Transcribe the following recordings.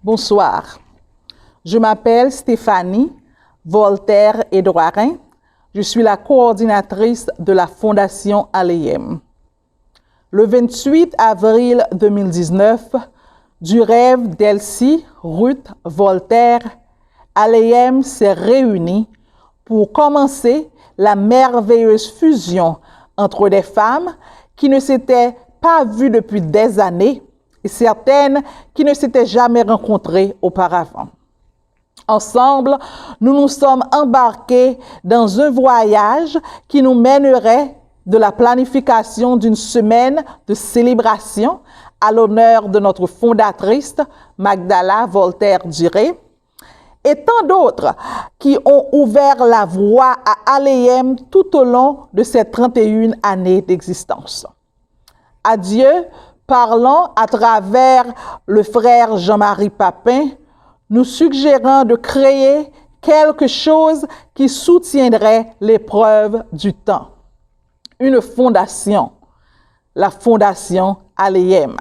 Bonsoir, je m'appelle Stéphanie Voltaire-Edouarin. Je suis la coordinatrice de la Fondation Aleyem. Le 28 avril 2019, du rêve d'Elsie Ruth Voltaire, Aleyem s'est réunie pour commencer la merveilleuse fusion entre des femmes qui ne s'étaient pas vues depuis des années et certaines qui ne s'étaient jamais rencontrées auparavant. Ensemble, nous nous sommes embarqués dans un voyage qui nous mènerait de la planification d'une semaine de célébration à l'honneur de notre fondatrice, Magdala Voltaire-Duré, et tant d'autres qui ont ouvert la voie à Aleyem tout au long de ces 31 années d'existence. À Dieu, parlons à travers le frère Jean-Marie Papin, nous suggérant de créer quelque chose qui soutiendrait l'épreuve du temps. Une fondation, la Fondation Aleyem.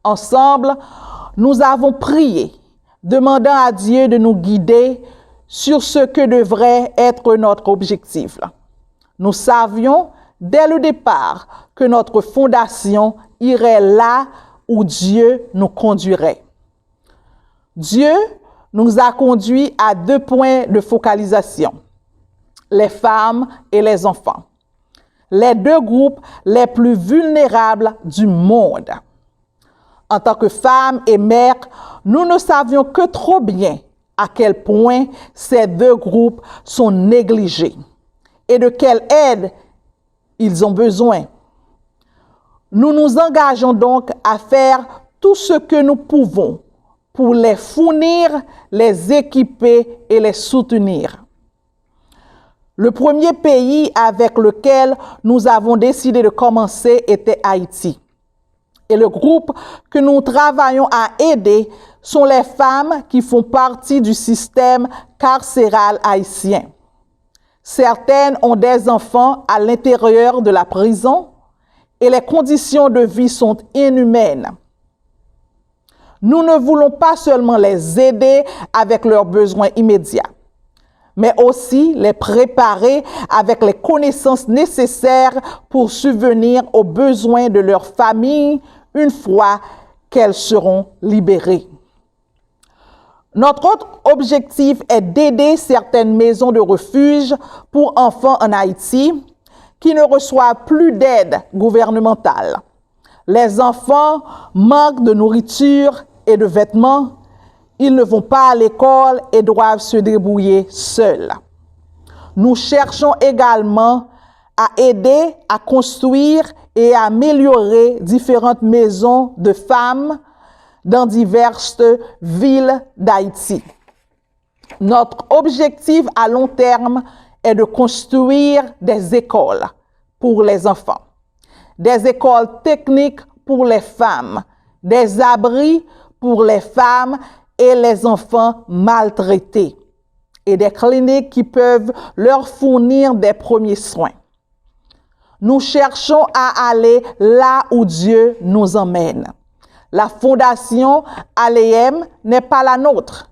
Ensemble, nous avons prié, demandant à Dieu de nous guider sur ce que devrait être notre objectif. Nous savions dès le départ que notre fondation irait là où Dieu nous conduirait. Dieu nous a conduits à 2 points de focalisation, les femmes et les enfants, les 2 groupes les plus vulnérables du monde. En tant que femmes et mères, nous ne savions que trop bien à quel point ces 2 groupes sont négligés et de quelle aide ils ont besoin. Nous nous engageons donc à faire tout ce que nous pouvons pour les fournir, les équiper et les soutenir. Le premier pays avec lequel nous avons décidé de commencer était Haïti. Et le groupe que nous travaillons à aider sont les femmes qui font partie du système carcéral haïtien. Certaines ont des enfants à l'intérieur de la prison et les conditions de vie sont inhumaines. Nous ne voulons pas seulement les aider avec leurs besoins immédiats, mais aussi les préparer avec les connaissances nécessaires pour subvenir aux besoins de leur famille une fois qu'elles seront libérées. Notre autre objectif est d'aider certaines maisons de refuge pour enfants en Haïti qui ne reçoivent plus d'aide gouvernementale. Les enfants manquent de nourriture et de vêtements, ils ne vont pas à l'école et doivent se débrouiller seuls. Nous cherchons également à aider à construire et à améliorer différentes maisons de femmes dans diverses villes d'Haïti. Notre objectif à long terme est de construire des écoles pour les enfants, des écoles techniques pour les femmes, des abris pour les femmes et les enfants maltraités, et des cliniques qui peuvent leur fournir des premiers soins. Nous cherchons à aller là où Dieu nous emmène. La Fondation Aleyem n'est pas la nôtre,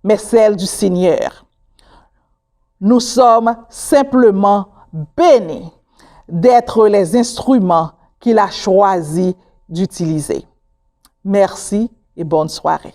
mais celle du Seigneur. Nous sommes simplement bénis d'être les instruments qu'il a choisi d'utiliser. Merci et bonne soirée.